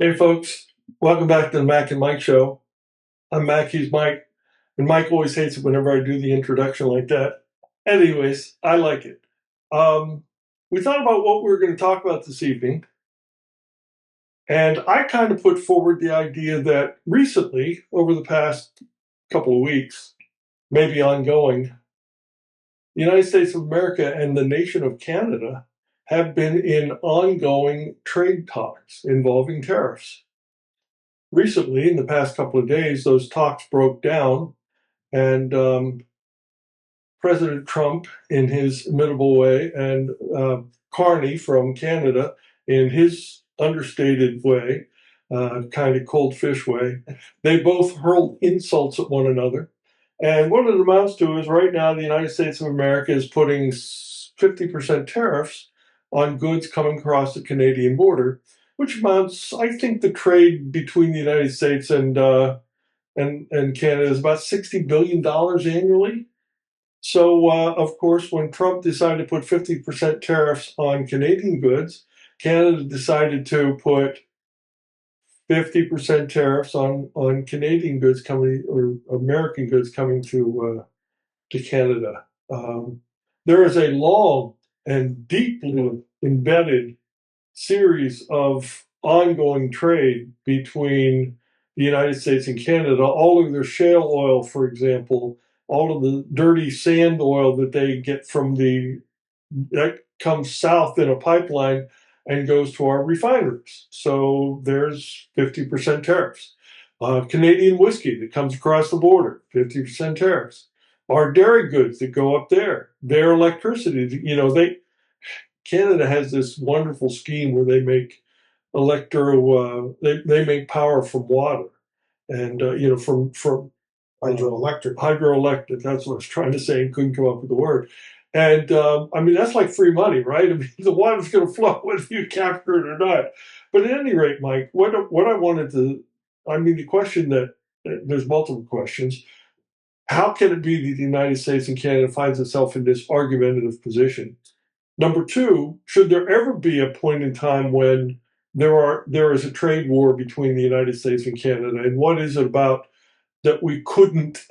Hey folks, welcome back to the Mack and Mike show. I'm Mack, he's Mike, and Mike always hates it whenever I do the introduction like that. Anyways, I like it. Um, we thought about what we were going to talk about this evening, and I kind of put forward the idea that recently, over the past couple of weeks, maybe ongoing, the United States of America and the nation of Canada have been in ongoing trade talks involving tariffs. Recently, in the past couple of days, those talks broke down, and President Trump, in his imitable way, and Carney from Canada, in his understated way, kind of cold fish way, they both hurled insults at one another. And what it amounts to is right now the United States of America is putting 50% tariffs on goods coming across the Canadian border, which amounts, I think, the trade between the United States and Canada is about $60 billion annually. So, of course, when Trump decided to put 50% tariffs on Canadian goods, Canada decided to put 50% tariffs on Canadian goods coming or American goods coming to Canada. There is a long and deeply embedded series of ongoing trade between the United States and Canada. All of their shale oil, for example, all of the dirty sand oil that they get from that comes south in a pipeline and goes to our refineries. So there's 50% tariffs. Canadian whiskey that comes across the border, 50% tariffs. Our dairy goods that go up there, their electricity, Canada has this wonderful scheme where they make they make power from water, and from hydroelectric. That's what I was trying to say and couldn't come up with the word. And I mean that's like free money, right? I mean the water's going to flow whether you capture it or not. But at any rate, Mike, what I wanted to, I mean, the question that there's multiple questions. How can it be that the United States and Canada finds itself in this argumentative position? Number two, should there ever be a point in time when there is a trade war between the United States and Canada, and what is it about that we couldn't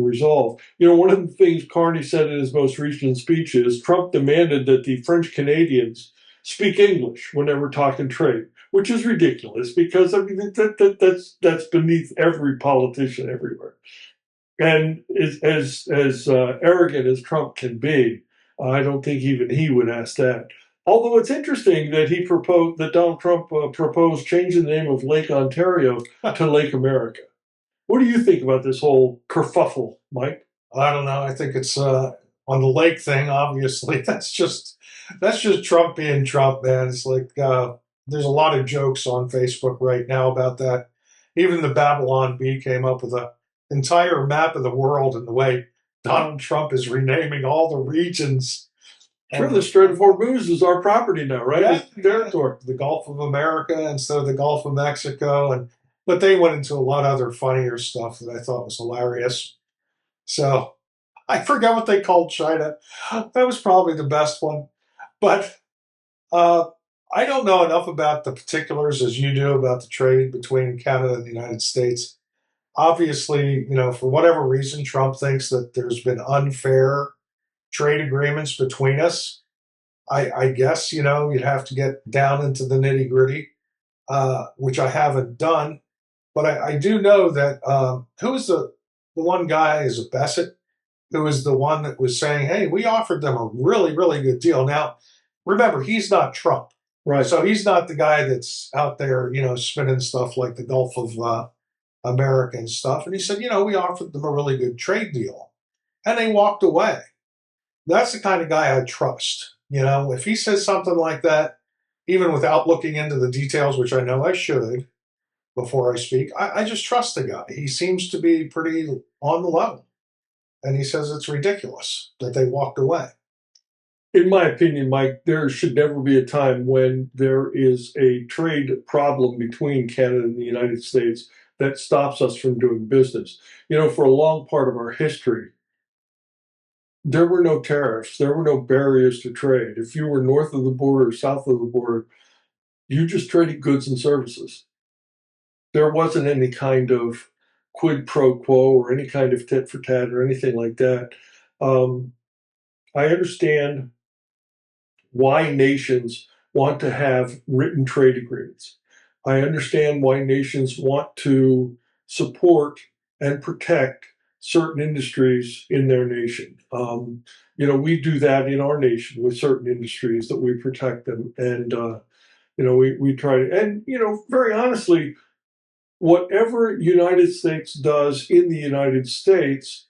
resolve? One of the things Carney said in his most recent speech is Trump demanded that the French Canadians speak English when they were talking trade, which is ridiculous because I mean that's beneath every politician everywhere. And as arrogant as Trump can be, I don't think even he would ask that. Although it's interesting that Donald Trump proposed changing the name of Lake Ontario to Lake America. What do you think about this whole kerfuffle, Mike? I don't know. I think it's on the lake thing. Obviously, that's just Trump being Trump, man. It's like there's a lot of jokes on Facebook right now about that. Even the Babylon Bee came up with an entire map of the world and the way Donald Trump is renaming all the regions. Sure, the Strait of Hormuz is our property now, right? Yeah, It's territory. the Gulf of America instead of the Gulf of Mexico, and but they went into a lot of other funnier stuff that I thought was hilarious. So I forget what they called China. That was probably the best one. But uh, I don't know enough about the particulars as you do about the trade between Canada and the United States. Obviously, for whatever reason, Trump thinks that there's been unfair trade agreements between us. I guess, you'd have to get down into the nitty gritty, which I haven't done. But I do know that who was the one guy, is it Bessent, who was the one that was saying, hey, we offered them a really, really good deal. Now, remember, he's not Trump. Right. So he's not the guy that's out there, spinning stuff like the Gulf of America and stuff. And he said, we offered them a really good trade deal. And they walked away. That's the kind of guy I trust. If he says something like that, even without looking into the details, which I know I should before I speak, I just trust the guy. He seems to be pretty on the level. And he says it's ridiculous that they walked away. In my opinion, Mike, there should never be a time when there is a trade problem between Canada and the United States that stops us from doing business. For a long part of our history, there were no tariffs, there were no barriers to trade. If you were north of the border, south of the border, You just traded goods and services. There wasn't any kind of quid pro quo or any kind of tit for tat or anything like that. Um, I understand why nations want to have written trade agreements. I understand why nations want to support and protect certain industries in their nation. We do that in our nation with certain industries that we protect them, and we try to, and very honestly, whatever United States does in the United States,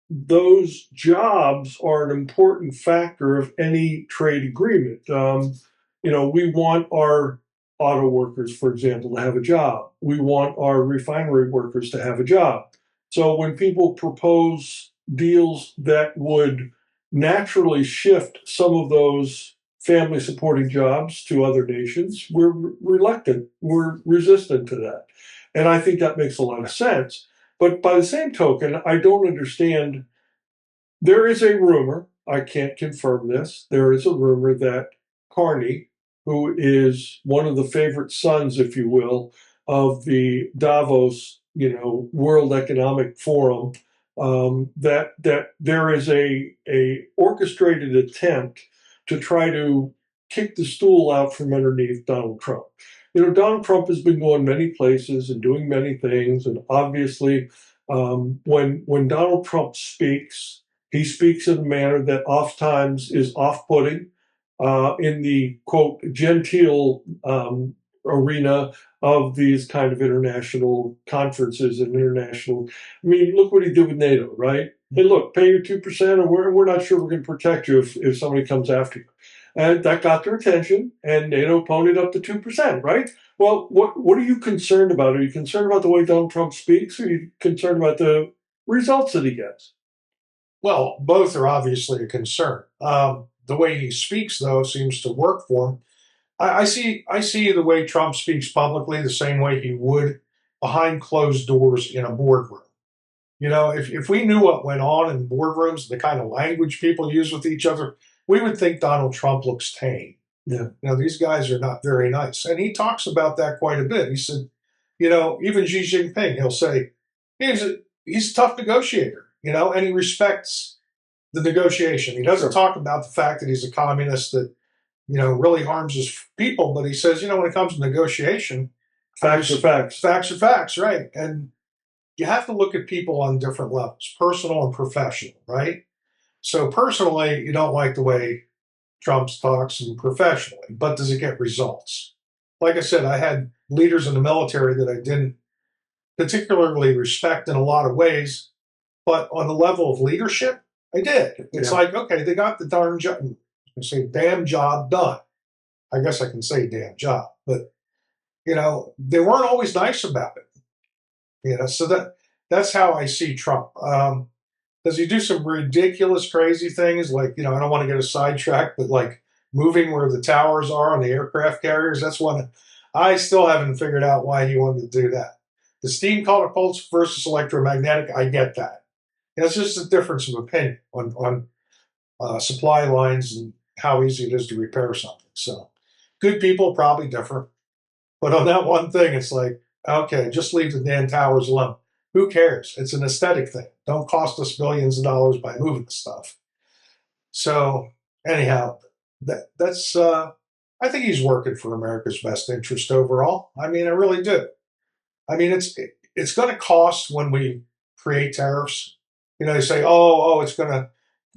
those jobs are an important factor of any trade agreement. We want our auto workers, for example, to have a job. We want our refinery workers to have a job. So when people propose deals that would naturally shift some of those family supporting jobs to other nations, we're reluctant, we're resistant to that. And I think that makes a lot of sense. But by the same token, I don't understand. There is a rumor, I can't confirm this, there is a rumor that Carney, who is one of the favorite sons, if you will, of the Davos, World Economic Forum, that there is a orchestrated attempt to try to kick the stool out from underneath Donald Trump. Donald Trump has been going many places and doing many things, and obviously, when Donald Trump speaks, he speaks in a manner that oftentimes is off-putting in the, quote, genteel arena of these kind of international conferences and international. I mean, look what he did with NATO, right? Hey, look, pay your 2%, or we're not sure we're going to protect you if somebody comes after you. And that got their attention, and NATO ponied up to 2%, right? Well, what are you concerned about? Are you concerned about the way Donald Trump speaks, or are you concerned about the results that he gets? Well, both are obviously a concern. The way he speaks, though, seems to work for him. I see the way Trump speaks publicly the same way he would behind closed doors in a boardroom. If we knew what went on in boardrooms, the kind of language people use with each other, we would think Donald Trump looks tame. Yeah. These guys are not very nice. And he talks about that quite a bit. He said, even Xi Jinping, he'll say, he's a tough negotiator, and he respects the negotiation. He doesn't talk about the fact that he's a communist that, really harms his people, but he says, when it comes to negotiation, facts are facts. Facts are facts, right? And you have to look at people on different levels, personal and professional, right? So personally, you don't like the way Trump talks, and professionally, but does it get results? Like I said, I had leaders in the military that I didn't particularly respect in a lot of ways, but on the level of leadership, I did. It's like, okay, they got the darn job, I say damn job done. I guess I can say damn job, but they weren't always nice about it. So that's how I see Trump. Does he do some ridiculous, crazy things like, I don't want to get a sidetrack, but like moving where the towers are on the aircraft carriers? That's one I still haven't figured out why he wanted to do that. The steam catapults versus electromagnetic, I get that. It's just a difference of opinion on supply lines and how easy it is to repair something. So good people, probably different. But on that one thing, it's like, okay, just leave the damn towers alone. Who cares? It's an aesthetic thing. Don't cost us billions of dollars by moving the stuff. So anyhow, that's I think he's working for America's best interest overall. I mean, I really do. I mean, it's going to cost when we create tariffs. They say, oh, it's going to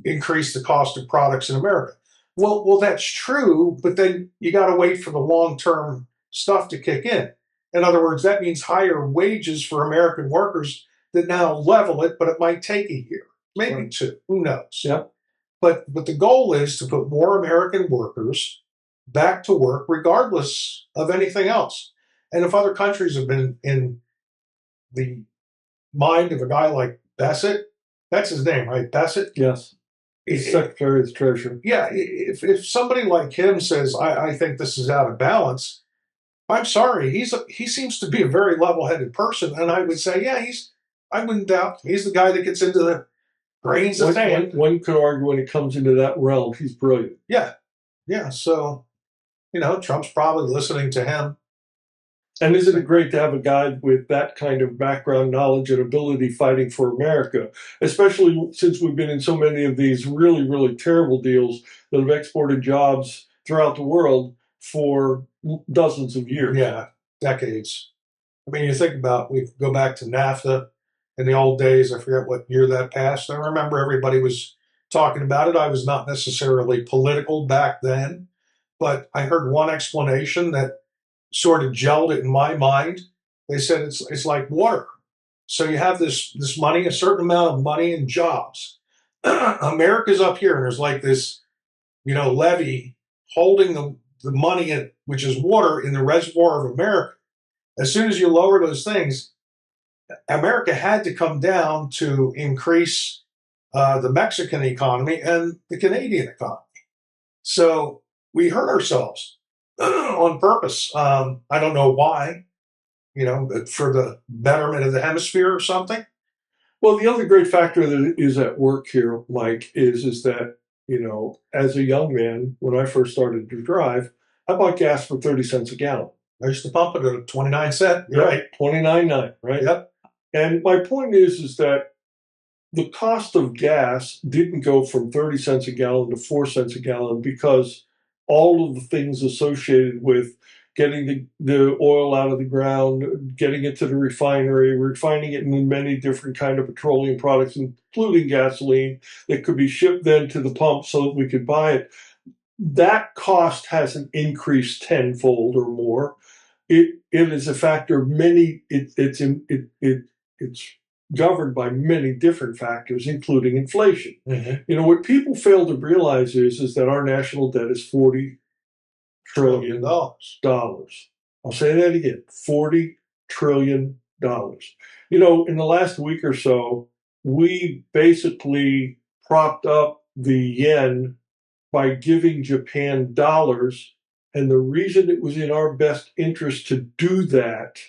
increase the cost of products in America. Well, that's true, but then you got to wait for the long-term stuff to kick in. In other words, that means higher wages for American workers that now level it, but it might take a year, maybe two. Who knows? Yeah. But the goal is to put more American workers back to work, regardless of anything else. And if other countries have been in the mind of a guy like Bessent, that's his name, right? Bessent? Yes. He's Secretary of the Treasury. Yeah. If somebody like him says, I think this is out of balance, I'm sorry. He seems to be a very level-headed person, and I would say, yeah, I wouldn't doubt he's the guy that gets into the grains of sand. One could argue when it comes into that realm, he's brilliant. Yeah. So Trump's probably listening to him. And isn't it great to have a guy with that kind of background knowledge and ability fighting for America, especially since we've been in so many of these really, really terrible deals that have exported jobs throughout the world for dozens of years. Yeah, decades. I mean, you think about, we go back to NAFTA in the old days. I forget what year that passed. I remember everybody was talking about it. I was not necessarily political back then, but I heard one explanation that sort of gelled it in my mind. They said it's like water. So you have this money, a certain amount of money and jobs. America's up here, and there's like this, levee holding the money, which is water, in the reservoir of America. As soon as you lower those things, America had to come down to increase the Mexican economy and the Canadian economy. So we hurt ourselves on purpose. I don't know why, for the betterment of the hemisphere or something. Well, the other great factor that is at work here, Mike, is that, as a young man, when I first started to drive, I bought gas for 30 cents a gallon. I used to pump it at 29 cents. Yep, right. 29.9, right? Yep. And my point is that the cost of gas didn't go from 30 cents a gallon to 4 cents a gallon because all of the things associated with getting the oil out of the ground, getting it to the refinery, refining it in many different kind of petroleum products, including gasoline, that could be shipped then to the pump so that we could buy it. That cost hasn't increased tenfold or more. It is a factor of many. It's governed by many different factors, including inflation. Mm-hmm. What people fail to realize is that our national debt is $40 trillion. I'll say that again, $40 trillion. In the last week or so, we basically propped up the yen by giving Japan dollars. And the reason it was in our best interest to do that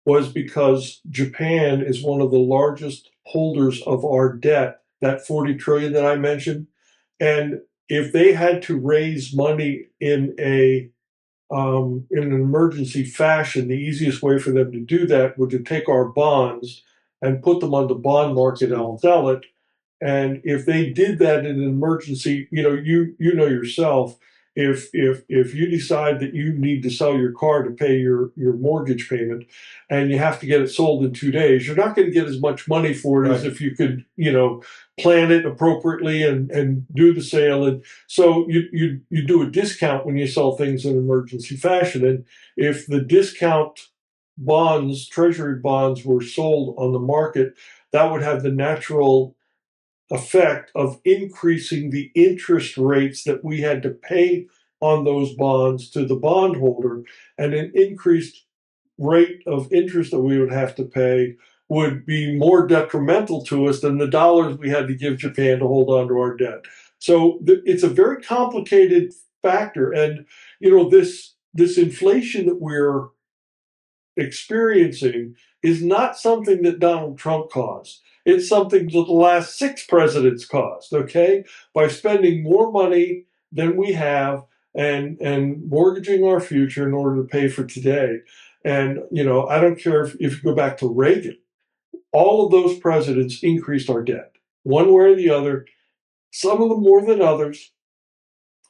was because Japan is one of the largest holders of our debt, that 40 trillion that I mentioned. And if they had to raise money in an emergency fashion, the easiest way for them to do that would to take our bonds and put them on the bond market and sell it. And if they did that in an emergency, you know yourself, if you decide that you need to sell your car to pay your mortgage payment and you have to get it sold in 2 days, you're not going to get as much money for it as if you could, plan it appropriately and do the sale. And so you do a discount when you sell things in emergency fashion. And if the discount bonds, treasury bonds, were sold on the market, that would have the natural effect of increasing the interest rates that we had to pay on those bonds to the bondholder, and an increased rate of interest that we would have to pay would be more detrimental to us than the dollars we had to give Japan to hold on to our debt. So it's a very complicated factor. And, this inflation that we're experiencing is not something that Donald Trump caused. It's something that the last 6 presidents caused, okay? By spending more money than we have and mortgaging our future in order to pay for today. And, I don't care if you go back to Reagan, all of those presidents increased our debt, one way or the other, some of them more than others.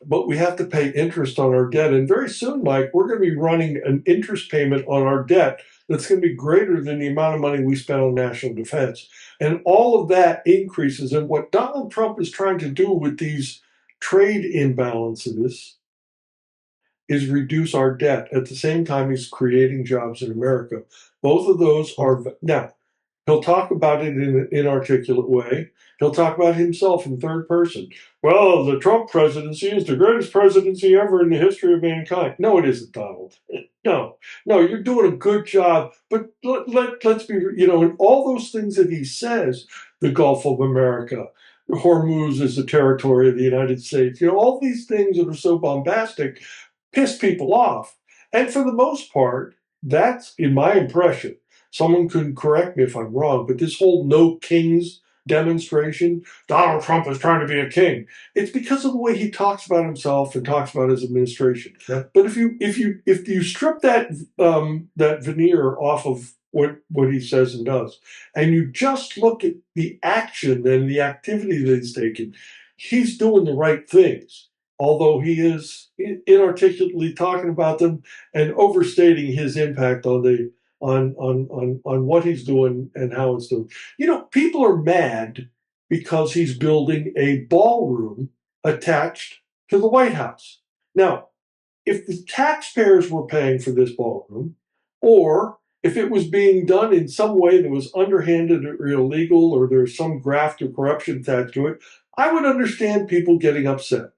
But we have to pay interest on our debt. And very soon, Mike, we're going to be running an interest payment on our debt that's going to be greater than the amount of money we spend on national defense. And all of that increases. And what Donald Trump is trying to do with these trade imbalances is reduce our debt. At the same time, he's creating jobs in America. Both of those are now. He'll talk about it in an inarticulate way. He'll talk about himself in third person. Well, the Trump presidency is the greatest presidency ever in the history of mankind. No, it isn't, Donald. No, you're doing a good job. But let's be, and all those things that he says, the Gulf of America, Hormuz is the territory of the United States, all these things that are so bombastic piss people off. And for the most part, that's, in my impression, someone can correct me if I'm wrong, but this whole no kings demonstration, Donald Trump is trying to be a king. It's because of the way he talks about himself and talks about his administration. Yeah. But if you strip that veneer off of what he says and does, and you just look at the action and the activity that he's taken, he's doing the right things. Although he is inarticulately talking about them and overstating his impact on what he's doing and how it's doing. People are mad because he's building a ballroom attached to the White House. Now, if the taxpayers were paying for this ballroom, or if it was being done in some way that was underhanded or illegal, or there's some graft or corruption attached to it, I would understand people getting upset.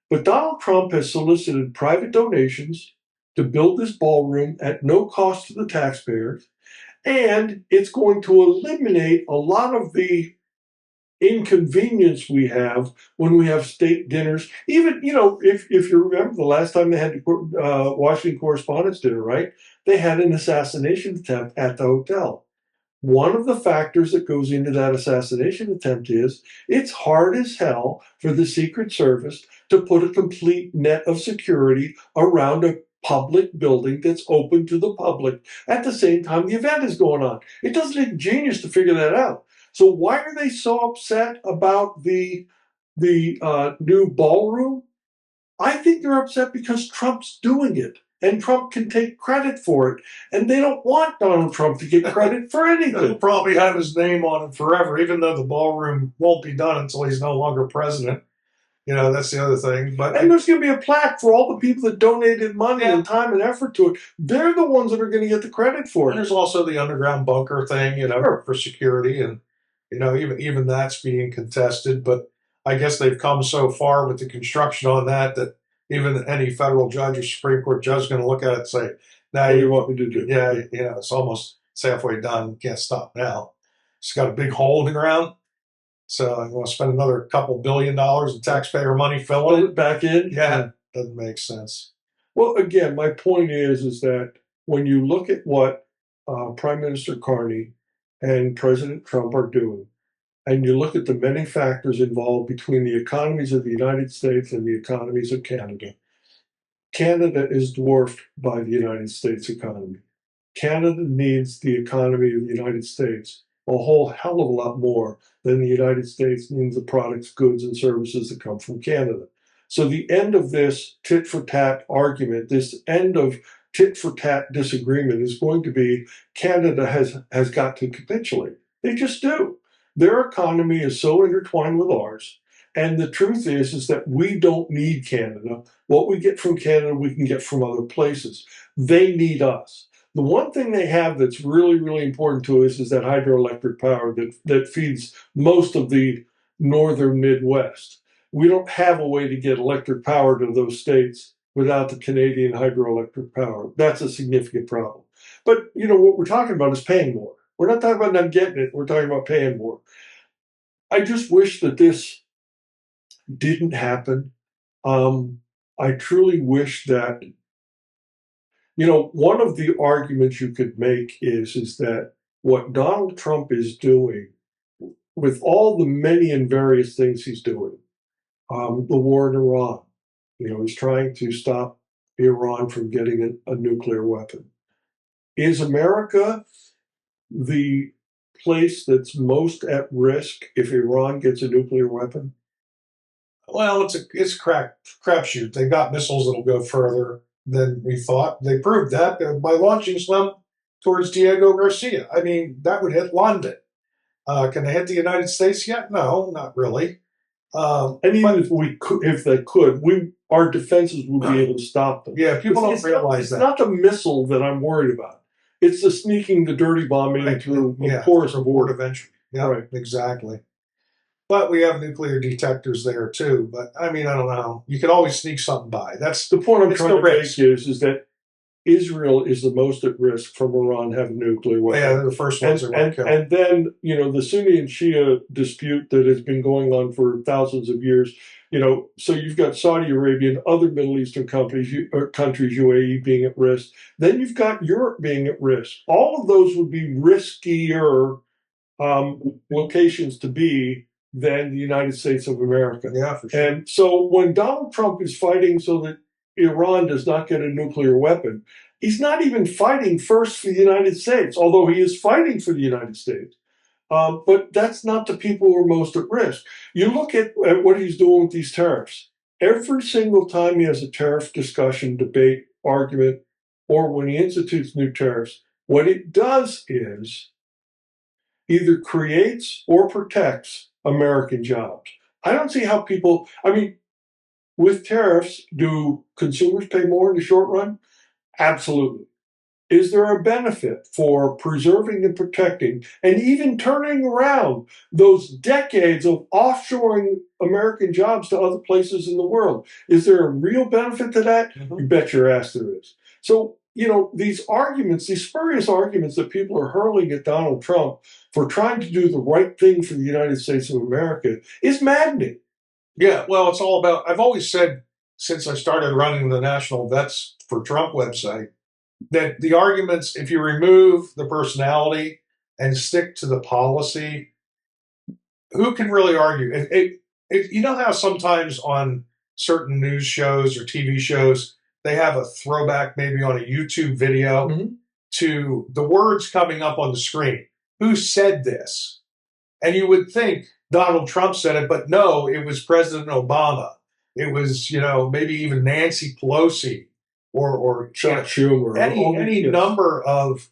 But Donald Trump has solicited private donations to build this ballroom at no cost to the taxpayers, and it's going to eliminate a lot of the inconvenience we have when we have state dinners. Even, if you remember the last time they had the Washington Correspondents' Dinner, right? They had an assassination attempt at the hotel. One of the factors that goes into that assassination attempt is it's hard as hell for the Secret Service to put a complete net of security around a public building that's open to the public at the same time the event is going on. It doesn't take genius to figure that out. So why are they so upset about the new ballroom? I think they're upset because Trump's doing it. And Trump can take credit for it. And they don't want Donald Trump to get credit for anything. He'll probably have his name on it forever, even though the ballroom won't be done until he's no longer president. That's the other thing. And there's going to be a plaque for all the people that donated money and time and effort to it. They're the ones that are going to get the credit for it. And there's also the underground bunker thing, for security. And, even that's being contested. But I guess they've come so far with the construction on that even any federal judge or Supreme Court judge is going to look at it and say, "Now what do you want me to do?" Yeah, it's halfway done. You can't stop now. It's got a big hole in the ground. So I'm going to spend another couple $1 billion in taxpayer money filling it back in? Yeah, doesn't make sense. Well, again, my point is that when you look at what Prime Minister Carney and President Trump are doing, and you look at the many factors involved between the economies of the United States and the economies of Canada, Canada is dwarfed by the United States economy. Canada needs the economy of the United States a whole hell of a lot more than the United States needs the products, goods, and services that come from Canada. So the end of this tit for tat argument, this end of tit for tat disagreement is going to be Canada has got to capitulate. They just do. Their economy is so intertwined with ours. And the truth is that we don't need Canada. What we get from Canada, we can get from other places. They need us. The one thing they have that's really, really important to us is that hydroelectric power that feeds most of the northern Midwest. We don't have a way to get electric power to those states without the Canadian hydroelectric power. That's a significant problem. But, what we're talking about is paying more. We're not talking about not getting it. We're talking about paying more. I just wish that this didn't happen. I truly wish that, one of the arguments you could make is that what Donald Trump is doing, with all the many and various things he's doing, the war in Iran, he's trying to stop Iran from getting a nuclear weapon. Is America the place that's most at risk if Iran gets a nuclear weapon? Well, it's a crapshoot. They got missiles that'll go further than we thought. They proved that by launching some towards Diego Garcia. I mean, that would hit London. Can they hit the United States yet? No, not really. And even if they could, our defenses would be able to stop them. Yeah, people don't realize that. It's not the missile that I'm worried about. It's the sneaking the dirty bomb into a porous board eventually. Yeah, right. Exactly. But we have nuclear detectors there too. But I don't know. You could always sneak something by. That's the point I'm trying to make is that Israel is the most at risk from Iran having nuclear weapons. Yeah, they're the first ones that were killed. And then, the Sunni and Shia dispute that has been going on for thousands of years. So you've got Saudi Arabia and other Middle Eastern countries, UAE being at risk. Then you've got Europe being at risk. All of those would be riskier locations to be than the United States of America. Yeah, for sure. And so when Donald Trump is fighting so that Iran does not get a nuclear weapon, he's not even fighting first for the United States, although he is fighting for the United States. But that's not the people who are most at risk. You look at what he's doing with these tariffs. Every single time he has a tariff discussion, debate, argument, or when he institutes new tariffs, what it does is either creates or protects American jobs. I don't see how people, I mean, with tariffs, do consumers pay more in the short run? Absolutely. Is there a benefit for preserving and protecting and even turning around those decades of offshoring American jobs to other places in the world? Is there a real benefit to that? Mhm. You bet your ass there is. So, these arguments, these spurious arguments that people are hurling at Donald Trump for trying to do the right thing for the United States of America is maddening. Yeah, well, it's all about, I've always said since I started running the National Vets for Trump website, that the arguments, if you remove the personality and stick to the policy, who can really argue? You know how sometimes on certain news shows or TV shows, they have a throwback maybe on a YouTube video to the words coming up on the screen. Who said this? And you would think Donald Trump said it, but no, it was President Obama. It was, maybe even Nancy Pelosi or Chuck Schumer. any number of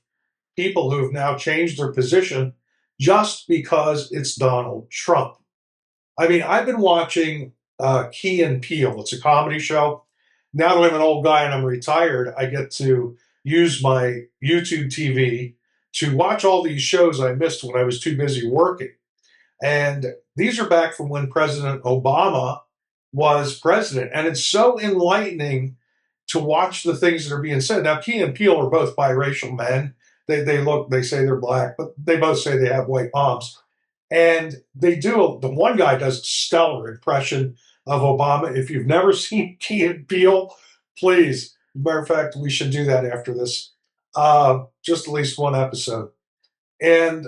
people who have now changed their position just because it's Donald Trump. I mean, I've been watching Key and Peele. It's a comedy show. Now that I'm an old guy and I'm retired, I get to use my YouTube TV to watch all these shows I missed when I was too busy working. And these are back from when President Obama was president. And it's so enlightening to watch the things that are being said. Now, Key and Peele are both biracial men. They say they're black, but they both say they have white moms. And the one guy does a stellar impression of Obama. If you've never seen Key and Peele, please, matter of fact, we should do that after this. Just at least one episode. And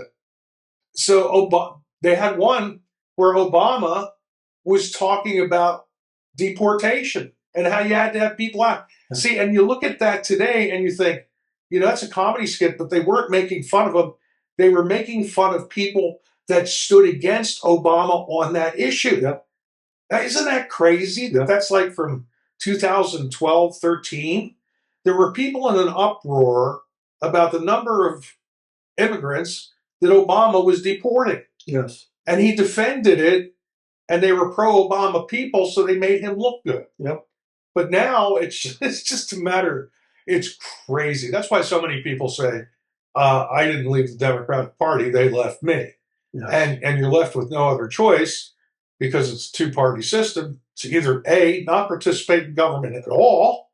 so they had one where Obama was talking about deportation and how you had to have people out. See, and you look at that today and you think, that's a comedy skit, but they weren't making fun of him. They were making fun of people that stood against Obama on that issue. Yep. Now, isn't that crazy? Yep. That's like from 2012, 13. There were people in an uproar about the number of immigrants that Obama was deporting. Yes. And he defended it, and they were pro-Obama people, so they made him look good. Yep. But now it's just a matter, it's crazy. That's why so many people say, I didn't leave the Democratic Party, they left me. Yes. And you're left with no other choice because it's a two-party system to either A, not participate in government at all,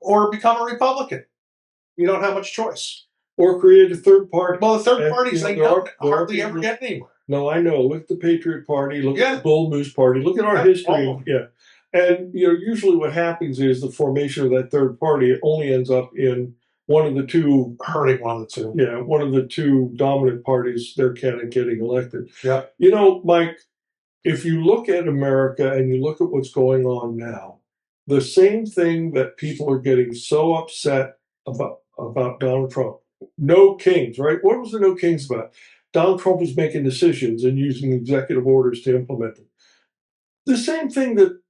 or become a Republican. You don't have much choice. Or create a third party. Well, the third parties, they hardly ever get anywhere. No, I know. Look at the Patriot Party. Look at the Bull Moose Party. Look at our history. Yeah. And, usually what happens is the formation of that third party, it only ends up in one of the two. Hurting one of the two. Yeah, one of the two dominant parties, their candidate getting elected. Yeah. Mike, if you look at America and you look at what's going on now, the same thing that people are getting so upset about Donald Trump. No kings, right? What was the no kings about? Donald Trump was making decisions and using executive orders to implement them. The same thing that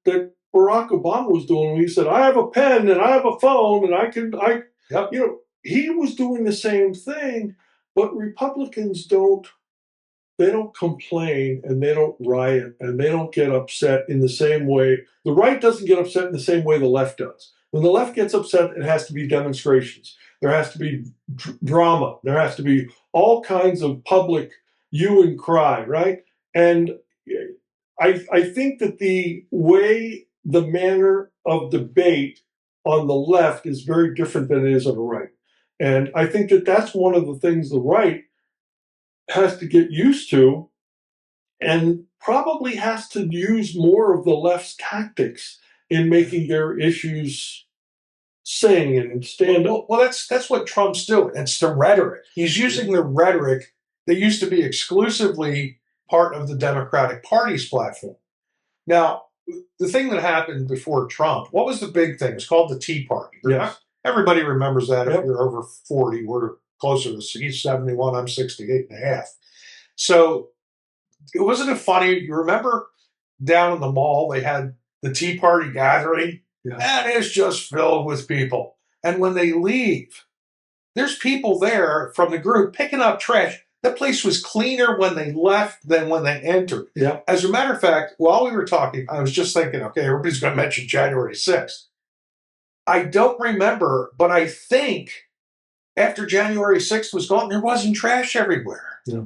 Barack Obama was doing when he said, I have a pen and I have a phone and Yep. He was doing the same thing, but Republicans don't complain and they don't riot and they don't get upset in the same way. The right doesn't get upset in the same way the left does. When the left gets upset, it has to be demonstrations. There has to be drama. There has to be all kinds of public hue and cry, right? And I think that the manner of debate on the left is very different than it is on the right. And I think that that's one of the things the right has to get used to and probably has to use more of the left's tactics in making their issues sing and stand up. Well, that's what Trump's doing. It's the rhetoric. He's using the rhetoric They used to be exclusively part of the Democratic Party's platform. Now, the thing that happened before Trump, what was the big thing? It's called the Tea Party. Yes. Everybody remembers that. Yep. If you're over 40, we're closer to, he's 71, I'm 68 and a half. So, wasn't it funny? You remember down in the mall, they had the Tea Party gathering, and it's just filled with people. And when they leave, there's people there from the group picking up trash. That place was cleaner when they left than when they entered. Yeah. As a matter of fact, while we were talking, I was just thinking, okay, everybody's going to mention January 6th. I don't remember, but I think after January 6th was gone, there wasn't trash everywhere. Yeah.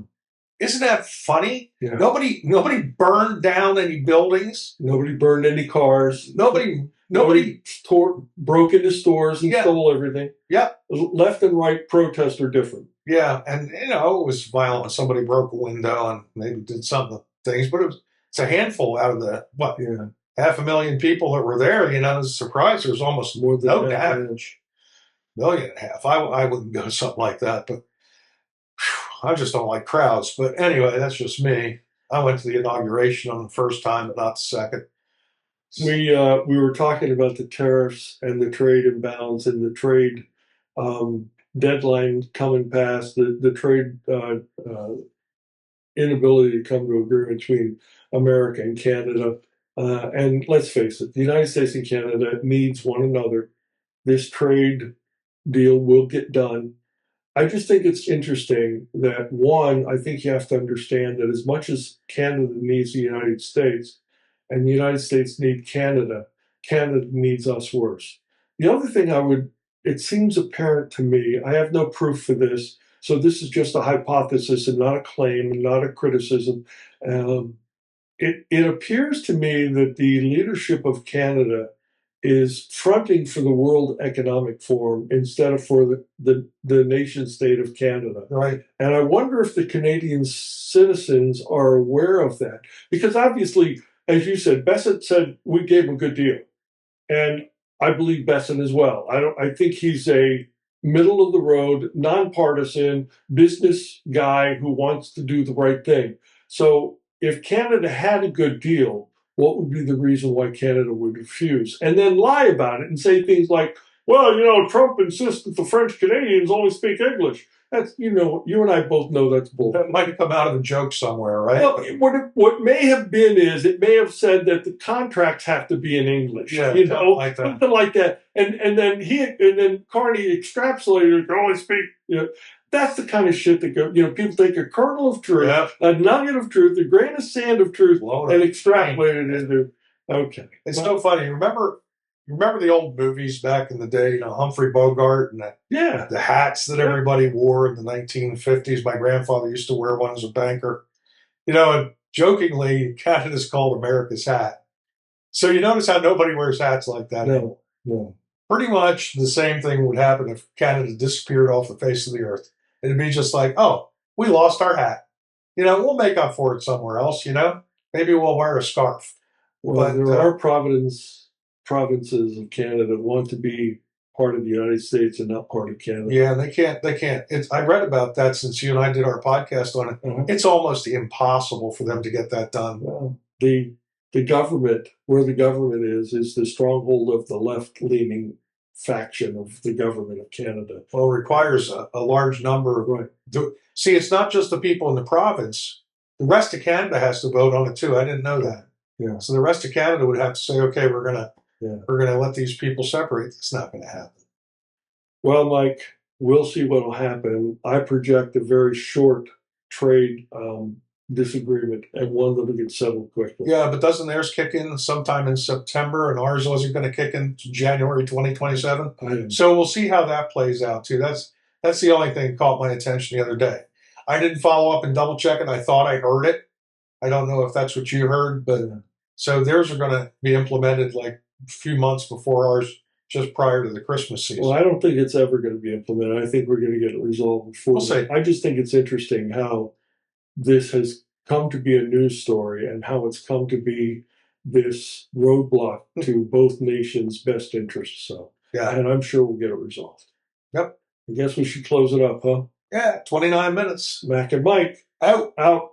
Isn't that funny? Yeah. Nobody burned down any buildings. Nobody burned any cars. Nobody broke into stores and stole everything. Yep. Left and right protests are different. Yeah, and it was violent when somebody broke a window and maybe did some things, but it's a handful out of the 500,000 people that were there. It's a surprise. There's almost more than no damage. 1.5 million. I wouldn't go to something like that, but I just don't like crowds. But anyway, that's just me. I went to the inauguration on the first time, but not the second. We were talking about the tariffs and the trade imbalance and the trade deadline coming past, the trade inability to come to agreement between America and Canada. And let's face it, the United States and Canada needs one another. This trade deal will get done. I just think it's interesting that, one, I think you have to understand that as much as Canada needs the United States and the United States need Canada, Canada needs us worse. The other thing it seems apparent to me, I have no proof for this, so this is just a hypothesis and not a claim and not a criticism. It appears to me that the leadership of Canada is fronting for the World Economic Forum instead of for the nation state of Canada. Right. And I wonder if the Canadian citizens are aware of that. Because obviously, as you said, Bessent said we gave him a good deal. And I believe Bessent as well. I think he's a middle of the road, nonpartisan business guy who wants to do the right thing. So if Canada had a good deal, what would be the reason why Canada would refuse? And then lie about it and say things like, well, Trump insists that the French Canadians only speak English. That's, you and I both know that's bull. That might have come out of a joke somewhere, right? Well, what may have been is it may have said that the contracts have to be in English. Like that. Something like that. And then Carney extrapolated, can only speak, That's the kind of shit that goes, people take a kernel of truth, a nugget of truth, a grain of sand of truth, and extrapolate it into, okay. It's so funny. Remember the old movies back in the day, Humphrey Bogart and the hats that everybody wore in the 1950s? My grandfather used to wear one as a banker. And jokingly, Canada's called America's hat. So you notice how nobody wears hats like that anymore. No. Pretty much the same thing would happen if Canada disappeared off the face of the earth. It'd be just like, oh, we lost our hat. We'll make up for it somewhere else, Maybe we'll wear a scarf. Well, there are provinces of Canada want to be part of the United States and not part of Canada. Yeah, they can't. I read about that since you and I did our podcast on it. Mm-hmm. It's almost impossible for them to get that done. Well, the government, where the government is the stronghold of the left-leaning faction of the government of Canada. Well, it requires a large number of... Right. See, it's not just the people in the province. The rest of Canada has to vote on it too. I didn't know that. Yeah. So the rest of Canada would have to say, okay, we're gonna let these people separate. It's not going to happen. Well, Mike, we'll see what will happen. I project a very short trade disagreement and one that will get settled quickly. Yeah, but doesn't theirs kick in sometime in September, and ours wasn't going to kick in January 2027? So we'll see how that plays out too. That's the only thing that caught my attention the other day. I didn't follow up and double check it. I thought I heard it. I don't know if that's what you heard, but so theirs are going to be implemented like a few months before ours, just prior to the Christmas season. Well, I don't think it's ever going to be implemented. I think we're going to get it resolved before. We'll see. I just think it's interesting how this has come to be a news story and how it's come to be this roadblock to both nations' best interests. So, and I'm sure we'll get it resolved. Yep. I guess we should close it up, huh? Yeah, 29 minutes. Mack and Mike Out. out.